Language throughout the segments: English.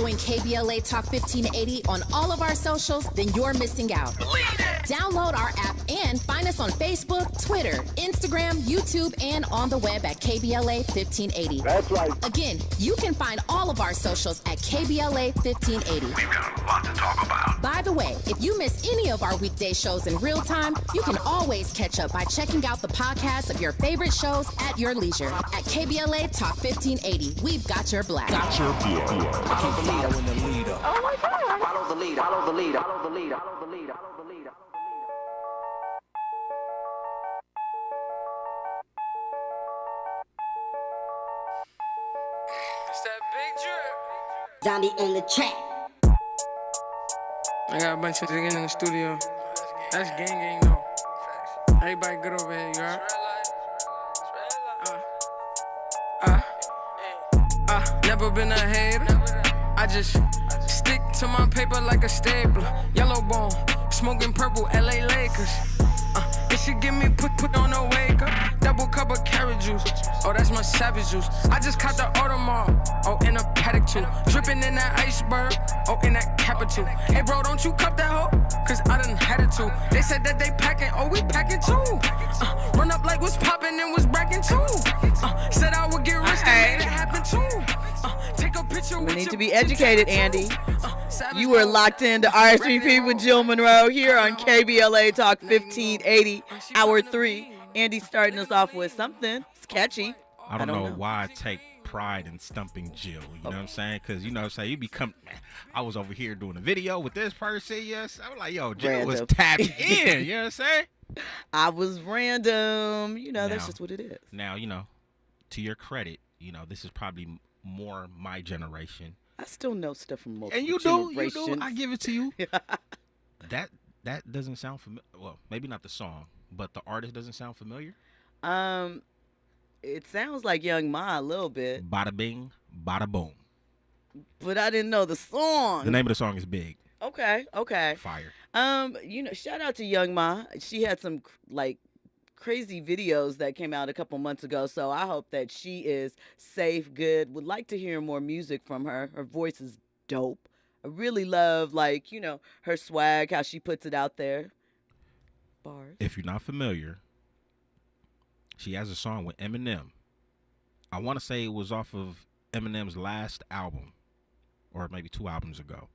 following KBLA Talk 1580 on all of our socials, then you're missing out. Download our app and find us on Facebook, Twitter, Instagram, YouTube, and on the web at KBLA 1580. That's right. Again, you can find all of our socials at KBLA 1580. We've got a lot to talk about. By the way, if you miss any of our weekday shows in real time, you can always catch up by checking out the podcast of your favorite shows at your leisure. At KBLA Talk 1580, we've got your black. Follow the leader. Following the leader. Oh my God. Follow the leader. Follow the leader. Follow the leader. Follow the leader. Follow the leader. It's that big drip. Zombie on the track. I got a bunch of niggas in the studio. That's gang though. Everybody good over here, you heard? Never been a hater. I just stick to my paper like a stapler. Yellow bone, smoking purple, LA Lakers. It should get me put on a wake up. Double cup of carrot juice. Oh, that's my savage juice. I just caught the Audemars. Oh, in a paddock too. Dripping in that iceberg. Oh, in that capital. Hey, bro, don't you cup that hoe? Cause I done had it too. They said that they packing. Oh, we packing too. Run up like what's popping and was bracking too. Said I would get rich and made it happen too. Take a picture We with need your to be bitch and educated, take it Andy. too. You were locked into RSVP with Jill Munroe here on KBLA Talk 1580, Hour 3. Andy starting us off with something sketchy. I don't know why I take pride in stumping Jill. You know what I'm saying? Because, you know what I'm saying, you become, I was over here doing a video with this person, yes. I was like, yo, Jill was tapped in. You know what I'm saying? I was random. You know, that's Now- just what it is. Now, you know, to your credit, you know, this is probably more my generation. I still know stuff from multiple And you generations. do. I give it to you. That doesn't sound familiar. Well, maybe not the song, but the artist doesn't sound familiar. It sounds like Young Ma a little bit, Bada bing, bada boom. but I didn't know the song. The name of the song is Big. Okay. Fire. You know, shout out to Young Ma. She had some like crazy videos that came out a couple months ago, so I hope that she is safe, good. Would like to hear more music from her. Her voice is dope. I really love, like, you know, her swag, how she puts it out there. Bars. If you're not familiar, she has a song with Eminem. I want to say it was off of Eminem's last album, or maybe 2 albums ago.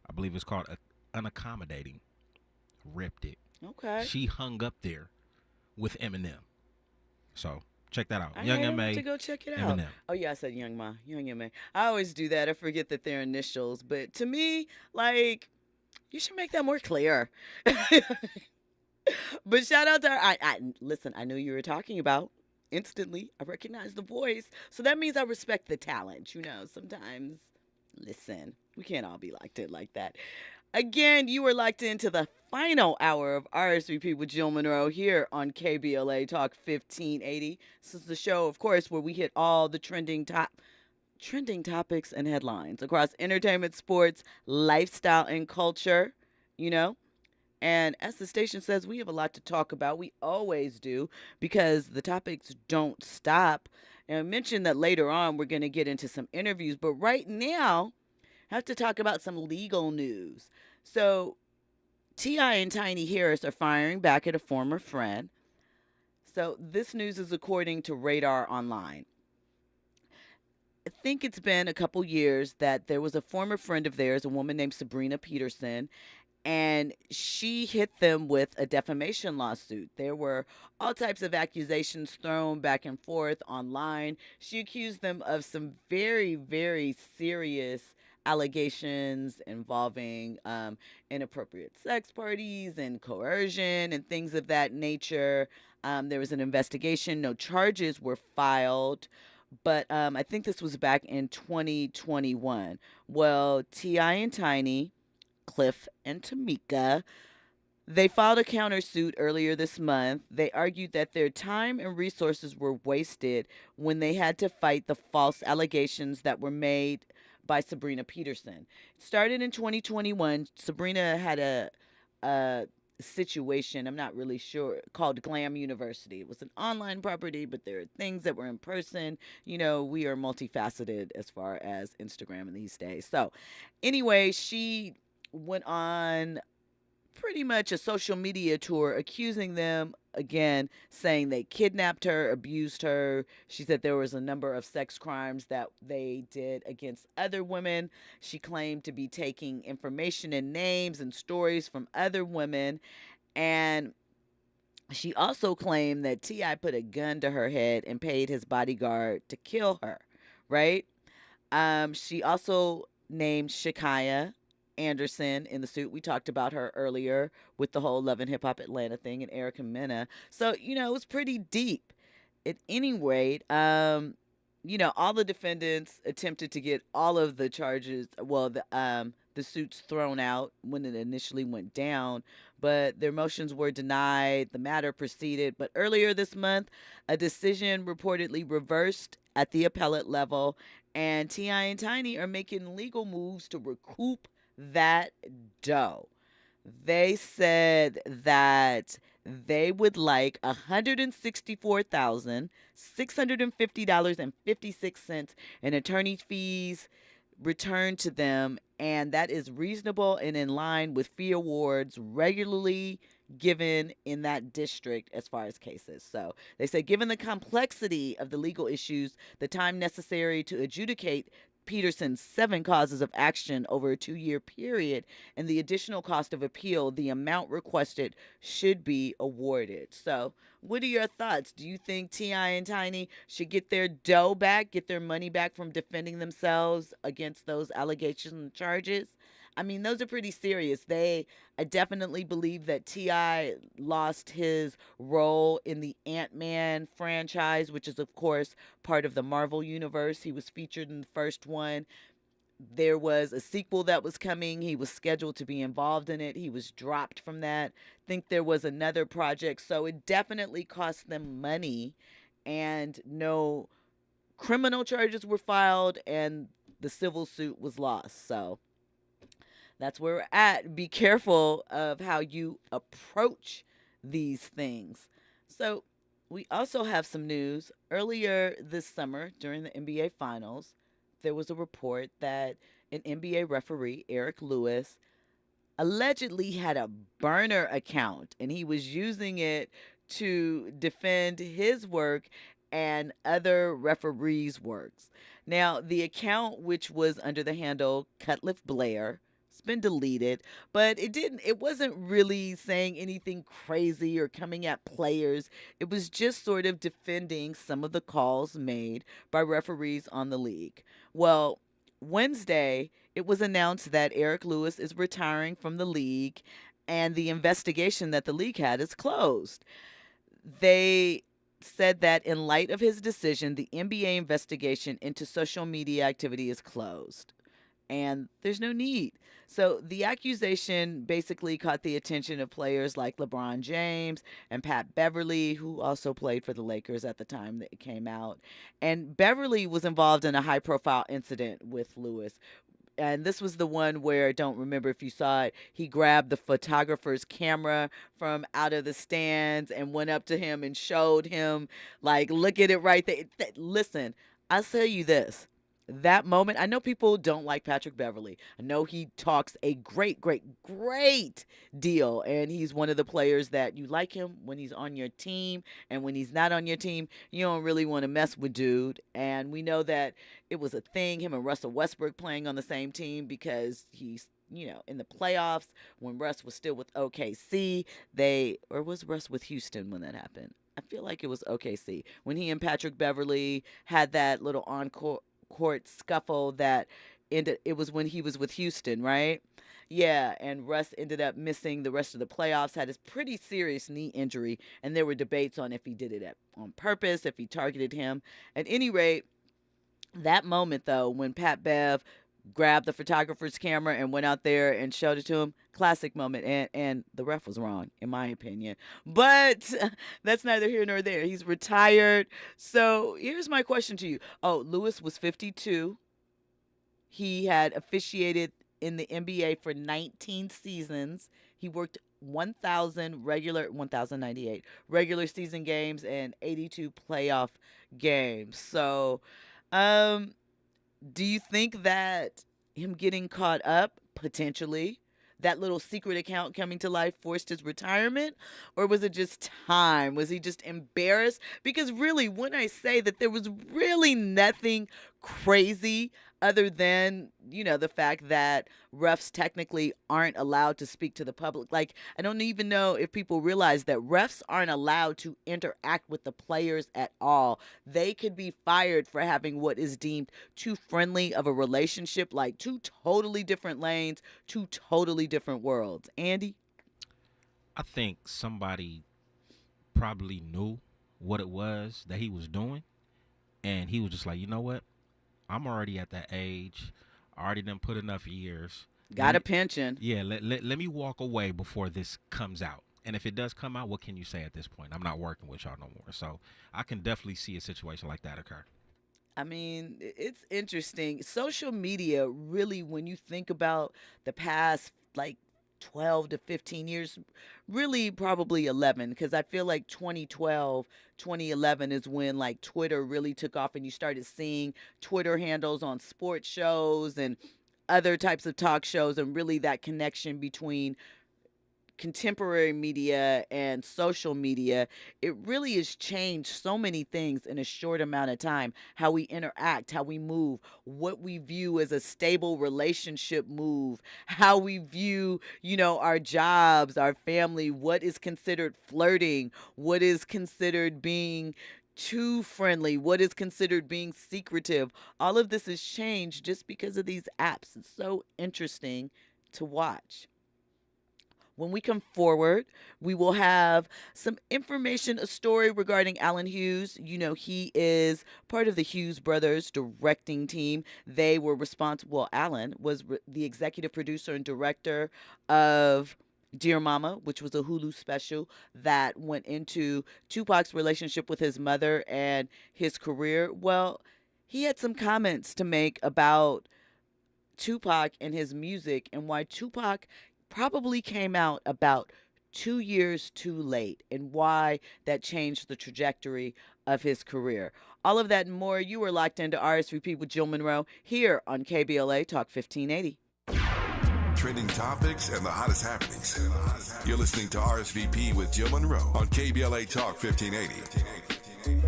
I believe it's called Unaccommodating. Ripped it. Okay. She hung up there with Eminem. So check that out. I Young need M.A. to go check it out. Eminem. Oh yeah, I said Young Ma, Young M.A. I always do that. I forget that they're initials, but to me, like, you should make that more clear. But shout out to her. I listen. I knew you were talking about. Instantly, I recognize the voice, so that means I respect the talent. You know, sometimes, listen, we can't all be locked in like that. Again, you were locked into the final hour of RSVP with Jill Munroe here on KBLA Talk 1580. This is the show, of course, where we hit all the trending topics and headlines across entertainment, sports, lifestyle, and culture, you know. And as the station says, we have a lot to talk about. We always do, because the topics don't stop. And I mentioned that later on we're going to get into some interviews. But right now, I have to talk about some legal news. So T.I. and Tiny Harris are firing back at a former friend. So this news is according to Radar Online. I think it's been a couple years that there was a former friend of theirs, a woman named Sabrina Peterson, and she hit them with a defamation lawsuit. There were all types of accusations thrown back and forth online. She accused them of some very, very serious allegations involving inappropriate sex parties and coercion and things of that nature. There was an investigation. No charges were filed. But I think this was back in 2021. Well, T.I. and Tiny, Cliff and Tamika, they filed a countersuit earlier this month. They argued that their time and resources were wasted when they had to fight the false allegations that were made by Sabrina Peterson. It started in 2021. Sabrina had a situation. I'm not really sure, called Glam University. It was an online property, but there are things that were in person. You know, we are multifaceted as far as Instagram in these days. So, anyway, she went on pretty much a social media tour accusing them again, saying they kidnapped her, abused her. She said there was a number of sex crimes that they did against other women. She claimed to be taking information and names and stories from other women, and she also claimed that T.I. put a gun to her head and paid his bodyguard to kill her, right? She also named Shakaya Anderson in the suit. We talked about her earlier with the whole Love and Hip Hop Atlanta thing, and Erica Mena. So, you know, it was pretty deep. At any rate, you know, all the defendants attempted to get all of the charges, well, the suits thrown out when it initially went down, but their motions were denied. The matter proceeded, but earlier this month, a decision reportedly reversed at the appellate level, and T.I. and Tiny are making legal moves to recoup that dough. They said that they would like $164,650.56 in attorney fees returned to them, and that is reasonable and in line with fee awards regularly given in that district as far as cases. So they say, given the complexity of the legal issues, the time necessary to adjudicate Peterson's 7 causes of action over a 2-year period, and the additional cost of appeal, the amount requested should be awarded. So, what are your thoughts? Do you think T.I. and Tiny should get their dough back, get their money back from defending themselves against those allegations and charges? I mean, those are pretty serious. I definitely believe that T.I. lost his role in the Ant-Man franchise, which is, of course, part of the Marvel Universe. He was featured in the first one. There was a sequel that was coming. He was scheduled to be involved in it. He was dropped from that. I think there was another project. So it definitely cost them money, and no criminal charges were filed, and the civil suit was lost. So that's where we're at. Be careful of how you approach these things. So we also have some news. Earlier this summer, during the NBA Finals, there was a report that an NBA referee, Eric Lewis, allegedly had a burner account, and he was using it to defend his work and other referees' works. Now, the account, which was under the handle Cutliff Blair, it's been deleted, but it wasn't really saying anything crazy or coming at players. It was just sort of defending some of the calls made by referees on the league. Well, Wednesday, it was announced that Eric Lewis is retiring from the league, and the investigation that the league had is closed. They said that in light of his decision, the NBA investigation into social media activity is closed, and there's no need. So the accusation basically caught the attention of players like LeBron James and Pat Beverly, who also played for the Lakers at the time that it came out. And Beverly was involved in a high-profile incident with Lewis. And this was the one where, I don't remember if you saw it, he grabbed the photographer's camera from out of the stands and went up to him and showed him, like, look at it right there. Listen, I'll tell you this. That moment, I know people don't like Patrick Beverly. I know he talks a great deal, and he's one of the players that you like him when he's on your team, and when he's not on your team, you don't really want to mess with dude. And we know that it was a thing, him and Russell Westbrook playing on the same team, because he's, you know, in the playoffs when Russ was still with OKC, or was Russ with Houston when that happened? I feel like it was OKC. When he and Patrick Beverly had that little encore court scuffle that ended, it was when he was with Houston, right? Yeah, and Russ ended up missing the rest of the playoffs, had his pretty serious knee injury, and there were debates on if he did it on purpose, if he targeted him. At any rate, that moment, though, when Pat Bev grabbed the photographer's camera and went out there and showed it to him, classic moment, and the ref was wrong, in my opinion. But that's neither here nor there. He's retired. So here's my question to you. Oh, Lewis was 52. He had officiated in the NBA for 19 seasons. He worked 1,098 regular season games and 82 playoff games. So, do you think that him getting caught up, potentially, that little secret account coming to life forced his retirement? Or was it just time? Was he just embarrassed? Because really, when I say that there was really nothing crazy other than, the fact that refs technically aren't allowed to speak to the public. Like, I don't even know if people realize that refs aren't allowed to interact with the players at all. They could be fired for having what is deemed too friendly of a relationship, like two totally different lanes, two totally different worlds. Andy? I think somebody probably knew what it was that he was doing, and he was just like, you know what? I'm already at that age. I already done put enough years. Got a pension. Yeah, let me walk away before this comes out. And if it does come out, what can you say at this point? I'm not working with y'all no more. So I can definitely see a situation like that occur. I mean, it's interesting. Social media, really, when you think about the past, 12 to 15 years, really probably 11, because I feel like 2012, 2011 is when Twitter really took off and you started seeing Twitter handles on sports shows and other types of talk shows, and really that connection between contemporary media and social media. It really has changed so many things in a short amount of time. How we interact, how we move, what we view as a stable relationship move, how we view, our jobs, our family, what is considered flirting, what is considered being too friendly, what is considered being secretive. All of this has changed just because of these apps. It's so interesting to watch. When we come forward, we will have some information, a story regarding Alan Hughes. He is part of the Hughes brothers directing team. They were responsible. Alan was the executive producer and director of Dear Mama, which was a Hulu special that went into Tupac's relationship with his mother and his career. Well, he had some comments to make about Tupac and his music, and why Tupac probably came out about 2 years too late, and why that changed the trajectory of his career. All of that and more. You are locked into RSVP with Jill Munroe here on KBLA Talk 1580. Trending topics and the hottest happenings. You're listening to RSVP with Jill Munroe on KBLA Talk 1580.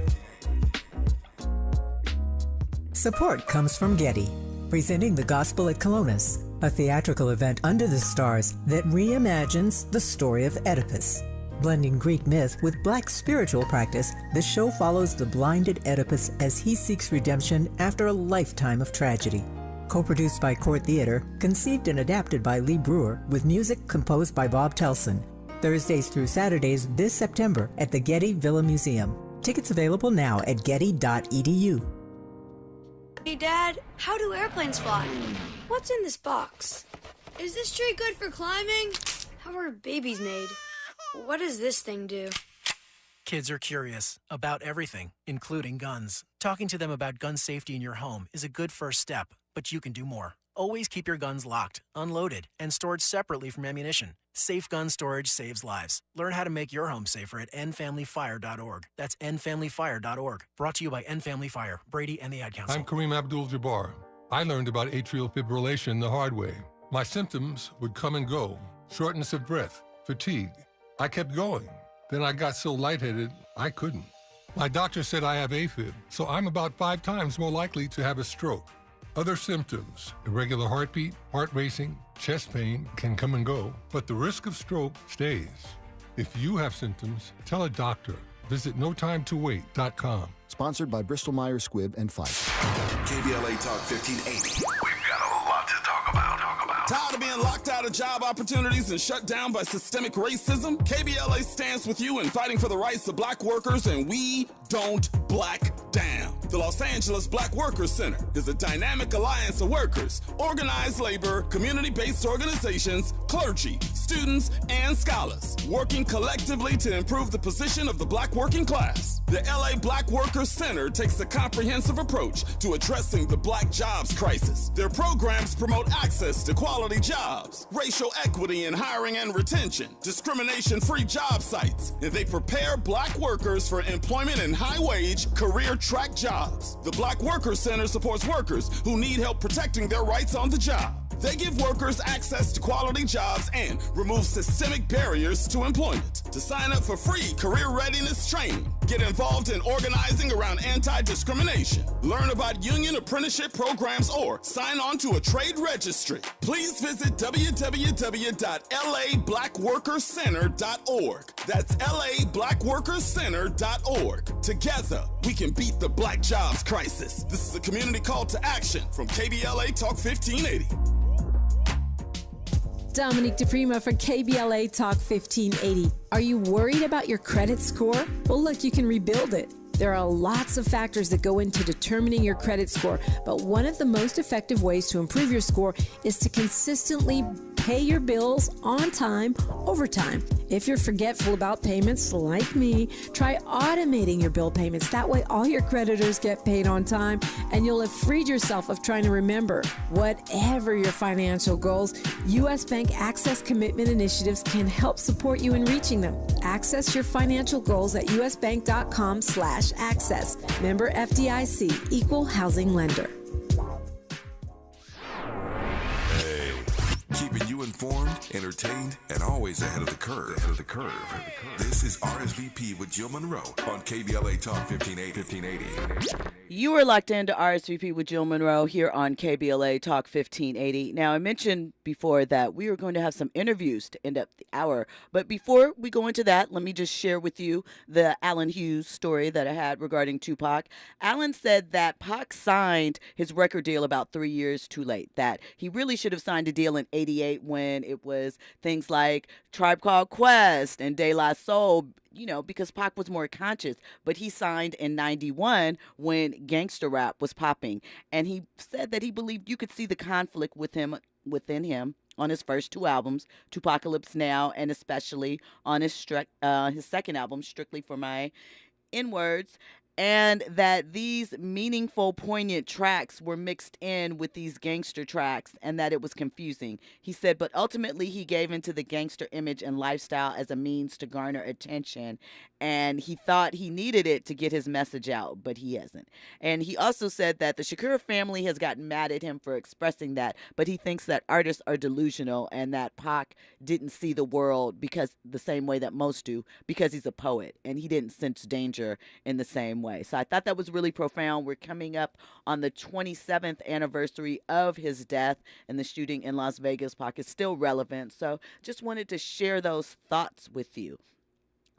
Support comes from Getty, presenting The Gospel at Colonus, a theatrical event under the stars that reimagines the story of Oedipus. Blending Greek myth with Black spiritual practice, the show follows the blinded Oedipus as he seeks redemption after a lifetime of tragedy. Co-produced by Court Theater, conceived and adapted by Lee Brewer, with music composed by Bob Telson. Thursdays through Saturdays this September at the Getty Villa Museum. Tickets available now at getty.edu. Hey Dad, how do airplanes fly? What's in this box? Is this tree good for climbing? How are babies made? What does this thing do? Kids are curious about everything, including guns. Talking to them about gun safety in your home is a good first step, but you can do more. Always keep your guns locked, unloaded, and stored separately from ammunition. Safe gun storage saves lives. Learn how to make your home safer at endfamilyfire.org. That's endfamilyfire.org. Brought to you by End Family Fire, Brady, and the Ad Council. I'm Kareem Abdul-Jabbar. I learned about atrial fibrillation the hard way. My symptoms would come and go. Shortness of breath, fatigue. I kept going. Then I got so lightheaded, I couldn't. My doctor said I have AFib, so I'm about 5 times more likely to have a stroke. Other symptoms, irregular heartbeat, heart racing, chest pain can come and go, but the risk of stroke stays. If you have symptoms, tell a doctor. Visit notimetowait.com. Sponsored by Bristol-Myers Squibb and Pfizer. KBLA Talk 1580. We've got a lot to talk about. Tired of being locked out of job opportunities and shut down by systemic racism? KBLA stands with you in fighting for the rights of black workers, and we don't black down. The Los Angeles Black Workers Center is a dynamic alliance of workers, organized labor, community-based organizations, clergy, students, and scholars, working collectively to improve the position of the black working class. The LA Black Workers Center takes a comprehensive approach to addressing the black jobs crisis. Their programs promote access to quality jobs, racial equity in hiring and retention, discrimination-free job sites, and they prepare black workers for employment in high-wage, career-track jobs. The Black Workers Center supports workers who need help protecting their rights on the job. They give workers access to quality jobs and remove systemic barriers to employment. To sign up for free career readiness training, get involved in organizing around anti-discrimination, learn about union apprenticeship programs, or sign on to a trade registry, please visit www.lablackworkerscenter.org. That's lablackworkerscenter.org. Together, we can beat the black jobs crisis. This is a community call to action from KBLA Talk 1580. Dominique DePrima for KBLA Talk 1580. Are you worried about your credit score? Well, look, you can rebuild it. There are lots of factors that go into determining your credit score, but one of the most effective ways to improve your score is to consistently pay your bills on time, over time. If you're forgetful about payments like me, try automating your bill payments. That way all your creditors get paid on time and you'll have freed yourself of trying to remember. Whatever your financial goals, U.S. Bank Access Commitment Initiatives can help support you in reaching them. Access your financial goals at usbank.com/access. Member FDIC, Equal Housing Lender. Keeping you informed, entertained, and always ahead of the curve. This is RSVP with Jill Munroe on KBLA Talk 1580. You are locked into RSVP with Jill Munroe here on KBLA Talk 1580. Now, I mentioned before that we were going to have some interviews to end up the hour. But before we go into that, let me just share with you the Allen Hughes story that I had regarding Tupac. Allen said that Pac signed his record deal about 3 years too late, that he really should have signed a deal in 88 when it was things like Tribe Called Quest and De La Soul, you know, because Pac was more conscious. But he signed in 91 when gangster rap was popping. And he said that he believed you could see the conflict within him on his first two albums, Tupacalypse Now, and especially on his second album, Strictly for My N-Words. And that these meaningful, poignant tracks were mixed in with these gangster tracks and that it was confusing. He said, but ultimately he gave into the gangster image and lifestyle as a means to garner attention. And he thought he needed it to get his message out, but he hasn't. And he also said that the Shakur family has gotten mad at him for expressing that, but he thinks that artists are delusional and that Pac didn't see the world because the same way that most do, because he's a poet and he didn't sense danger in the same way. So I thought that was really profound. We're coming up on the 27th anniversary of his death and the shooting in Las Vegas. Pac is still relevant. So just wanted to share those thoughts with you.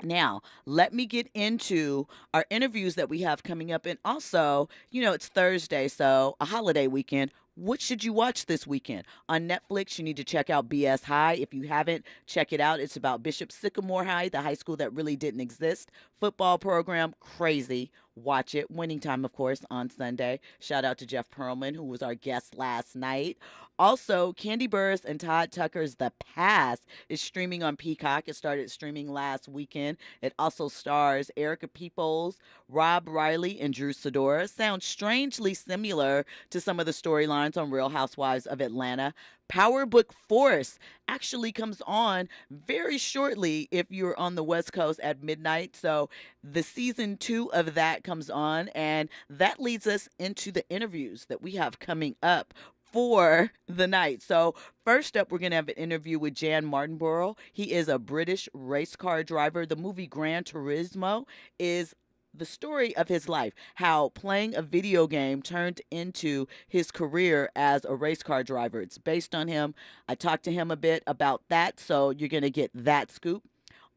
Now, let me get into our interviews that we have coming up. And also, you know, it's Thursday, so a holiday weekend. What should you watch this weekend? On Netflix, you need to check out BS High. If you haven't, check it out. It's about Bishop Sycamore High, the high school that really didn't exist. Football program, crazy. Watch it. Winning time, of course, on Sunday. Shout out to Jeff Pearlman, who was our guest last night. Also, Candy Burris and Todd Tucker's The Past is streaming on Peacock. It started streaming last weekend. It also stars Erica Peoples, Rob Riley, and Drew Sidora. Sounds strangely similar to some of the storylines on Real Housewives of Atlanta. Power Book Force actually comes on very shortly if you're on the West Coast at midnight. So the season 2 of that comes on, and that leads us into the interviews that we have coming up for the night. So first up, we're going to have an interview with Jan Martinborough. He is a British race car driver. The movie Gran Turismo is the story of his life, how playing a video game turned into his career as a race car driver. It's based on him. I talked to him a bit about that, so you're going to get that scoop.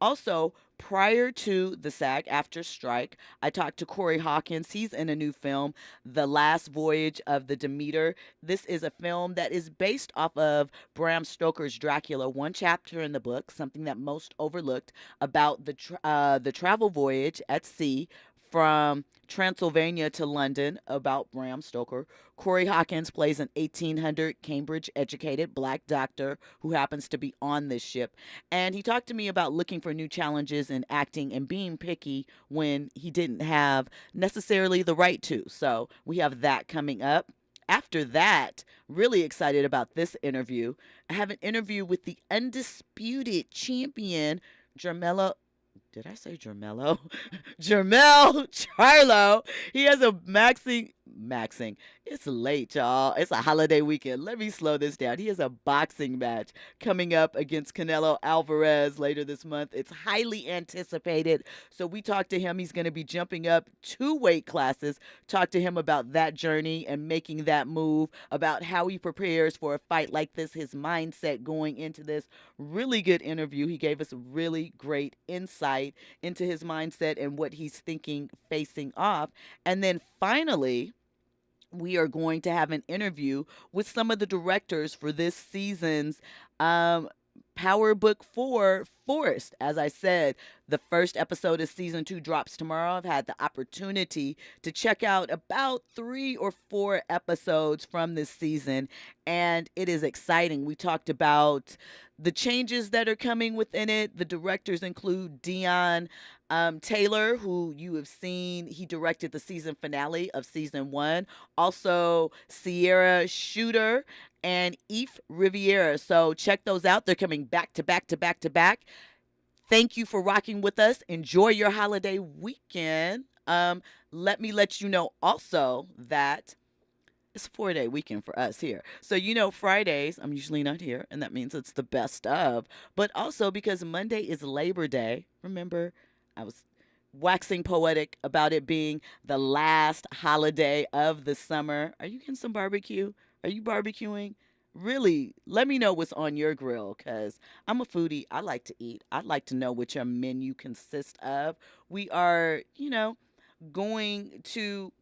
Also, prior to the SAG after strike, I talked to Corey Hawkins. He's in a new film, The Last Voyage of the Demeter. This is a film that is based off of Bram Stoker's Dracula, one chapter in the book, something that most overlooked, about the travel voyage at sea from Transylvania to London about Bram Stoker. Corey Hawkins plays an 1800 Cambridge-educated black doctor who happens to be on this ship. And he talked to me about looking for new challenges in acting and being picky when he didn't have necessarily the right to. So we have that coming up. After that, really excited about this interview. I have an interview with the undisputed champion, Jermell Charlo. He has a maxing. It's late, y'all. It's a holiday weekend. Let me slow this down. He has a boxing match coming up against Canelo Alvarez later this month. It's highly anticipated. So we talked to him. He's going to be jumping up 2 weight classes. Talk to him about that journey and making that move, about how he prepares for a fight like this, his mindset going into this. Really good interview. He gave us really great insight into his mindset and what he's thinking facing off. And then finally, we are going to have an interview with some of the directors for this season's Power Book 4, Forest. As I said, the first episode of season 2 drops tomorrow. I've had the opportunity to check out about 3 or 4 episodes from this season, and it is exciting. We talked about the changes that are coming within it. The directors include Dion Taylor, who you have seen. He directed the season finale of season 1. Also, Sierra Shooter and Eve Riviera. So check those out. They're coming back to back to back to back. Thank you for rocking with us. Enjoy your holiday weekend. Let me let you know also that it's a 4-day weekend for us here. So, Fridays, I'm usually not here, and that means it's the best of. But also because Monday is Labor Day. Remember, I was waxing poetic about it being the last holiday of the summer. Are you getting some barbecue? Are you barbecuing? Really, let me know what's on your grill, because I'm a foodie. I like to eat. I'd like to know what your menu consists of. We are, going to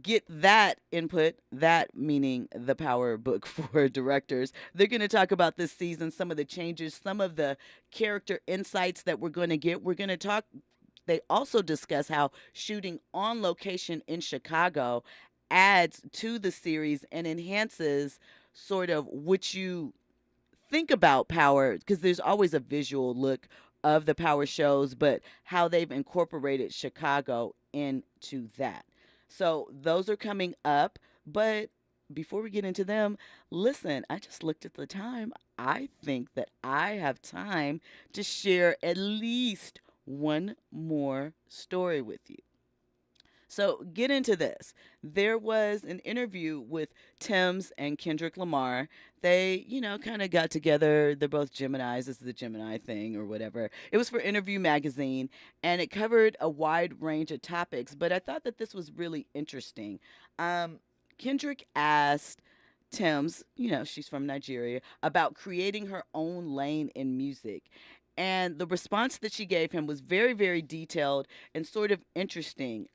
get that input, that meaning the Power Book for directors. They're going to talk about this season, some of the changes, some of the character insights that we're going to get. We're going to talk. They also discuss how shooting on location in Chicago adds to the series and enhances sort of what you think about Power, because there's always a visual look of the Power shows, but how they've incorporated Chicago into that. So those are coming up, but before we get into them, listen, I just looked at the time. I think that I have time to share at least one more story with you. So get into this. There was an interview with Tim's and Kendrick Lamar. They, kind of got together. They're both Geminis. This is the Gemini thing or whatever. It was for Interview Magazine, and it covered a wide range of topics, but I thought that this was really interesting. Kendrick asked Tim's, she's from Nigeria, about creating her own lane in music. And the response that she gave him was very, very detailed and sort of interesting.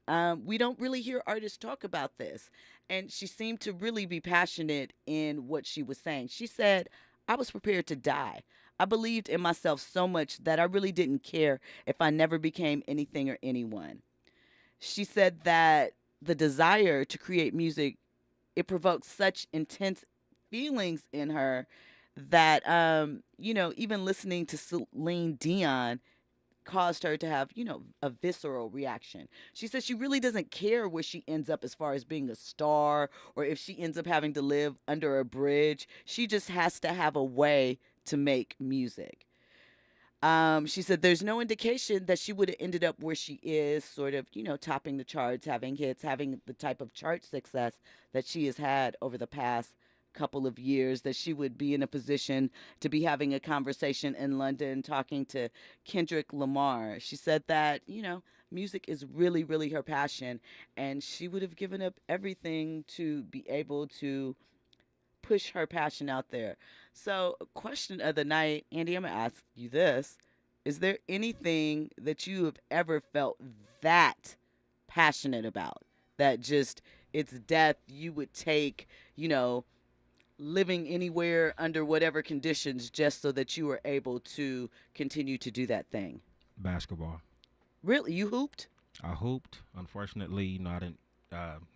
We don't really hear artists talk about this. And she seemed to really be passionate in what she was saying. She said, I was prepared to die. I believed in myself so much that I really didn't care if I never became anything or anyone. She said that the desire to create music, it provoked such intense feelings in her that, even listening to Celine Dion caused her to have, a visceral reaction. She says she really doesn't care where she ends up as far as being a star or if she ends up having to live under a bridge. She just has to have a way to make music. She said there's no indication that she would have ended up where she is, sort of, topping the charts, having hits, having the type of chart success that she has had over the past couple of years, that she would be in a position to be having a conversation in London talking to Kendrick Lamar. She said that, music is really, really her passion, and she would have given up everything to be able to push her passion out there. So, question of the night, Andy, I'm going to ask you this. Is there anything that you have ever felt that passionate about, that just it's death you would take, living anywhere under whatever conditions just so that you were able to continue to do that thing? Basketball. Really? You hooped? I hooped. Unfortunately, I didn't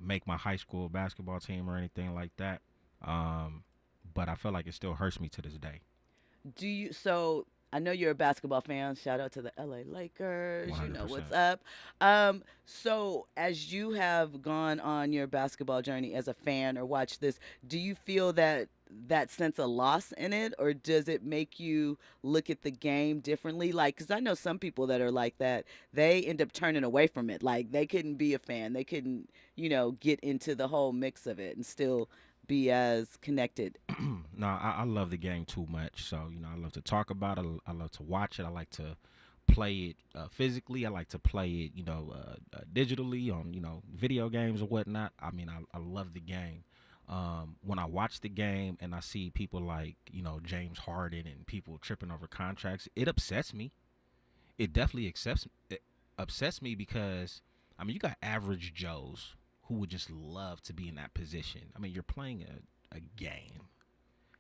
make my high school basketball team or anything like that. But I feel like it still hurts me to this day. So I know you're a basketball fan. Shout out to the LA Lakers. 100%. You know what's up. So as you have gone on your basketball journey as a fan or watched this, do you feel that sense of loss in it, or does it make you look at the game differently? Like, because I know some people that are like that, they end up turning away from it. Like, they couldn't be a fan. They couldn't, get into the whole mix of it and still be as connected. No, I love the game too much. So, I love to talk about it. I love to watch it. I like to play it physically. I like to play it, digitally on, video games or whatnot. I mean, I love the game. When I watch the game and I see people like, James Harden and people tripping over contracts, it upsets me. It definitely upsets me because, you got average Joes who would just love to be in that position. I mean, you're playing a game.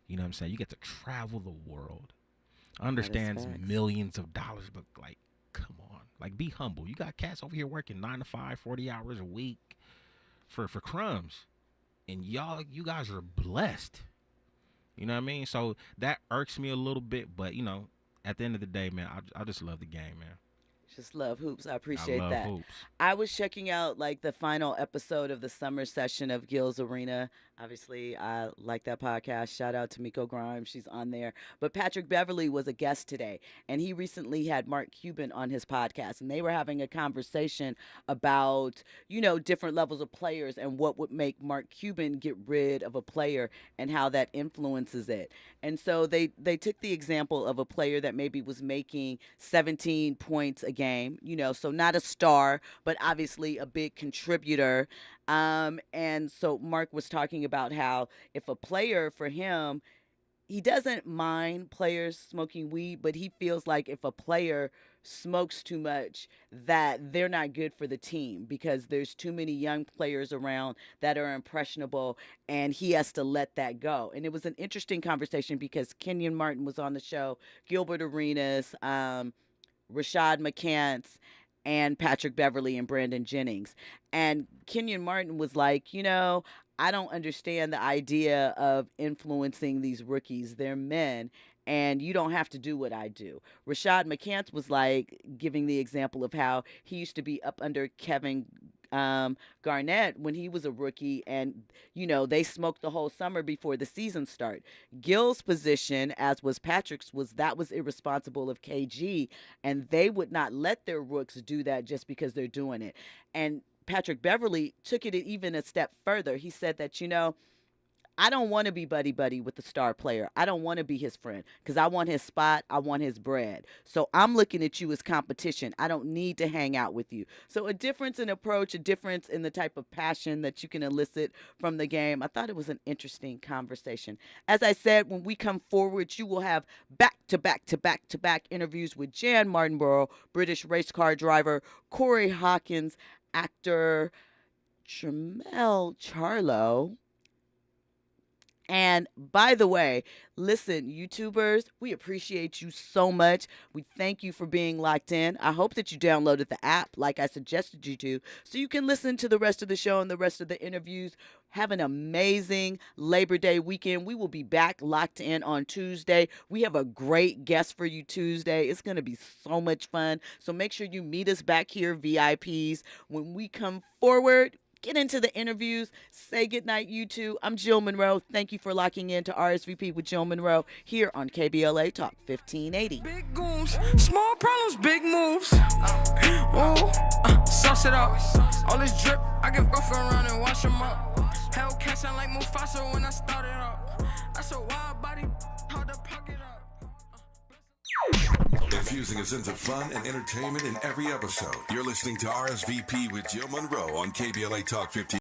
You know what I'm saying? You get to travel the world. I understand it's millions of dollars, but, like, come on. Like, be humble. You got cats over here working 9 to 5, 40 hours a week for crumbs. And you guys are blessed. You know what I mean? So that irks me a little bit, but, at the end of the day, man, I just love the game, man. Just love hoops. I appreciate love that. Hoops. I was checking out like the final episode of the summer session of Gil's Arena. Obviously, I like that podcast. Shout out to Miko Grimes. She's on there. But Patrick Beverly was a guest today, and he recently had Mark Cuban on his podcast, and they were having a conversation about, different levels of players and what would make Mark Cuban get rid of a player and how that influences it. And so they took the example of a player that maybe was making 17 points a game, so not a star, but obviously a big contributor. And so Mark was talking about how if a player, for him, he doesn't mind players smoking weed, but he feels like if a player smokes too much, that they're not good for the team because there's too many young players around that are impressionable, and he has to let that go. And it was an interesting conversation because Kenyon Martin was on the show, Gilbert Arenas, Rashad McCants, and Patrick Beverly and Brandon Jennings. And Kenyon Martin was like, I don't understand the idea of influencing these rookies. They're men, and you don't have to do what I do. Rashad McCants was like giving the example of how he used to be up under Kevin Garnett when he was a rookie, and they smoked the whole summer before the season started. Gil's position, as was Patrick's, was irresponsible of KG, and they would not let their rooks do that just because they're doing it. And Patrick Beverly took it even a step further. He said that, I don't want to be buddy-buddy with the star player. I don't want to be his friend because I want his spot. I want his bread. So I'm looking at you as competition. I don't need to hang out with you. So a difference in approach, a difference in the type of passion that you can elicit from the game. I thought it was an interesting conversation. As I said, when we come forward, you will have back-to-back interviews with Jan Martinborough, British race car driver, Corey Hawkins, actor Jermell Charlo. And by the way, listen, YouTubers, we appreciate you so much. We thank you for being locked in. I hope that you downloaded the app like I suggested you to, so you can listen to the rest of the show and the rest of the interviews. Have an amazing Labor Day weekend. We will be back locked in on Tuesday. We have a great guest for you Tuesday. It's going to be so much fun. So make sure you meet us back here, VIPs. When we come forward, get into the interviews. Say goodnight, you two. I'm Jill Munroe. Thank you for locking in to RSVP with Jill Munroe here on KBLA Talk 1580. Big goons, small problems, big moves. Sauce it up. All this drip, I can go for a run and wash them up. Hellcat sound like Mufasa when I started up. That's a wild body, hard to pocket up. Infusing a sense of fun and entertainment in every episode. You're listening to RSVP with Jill Munroe on KBLA Talk 15.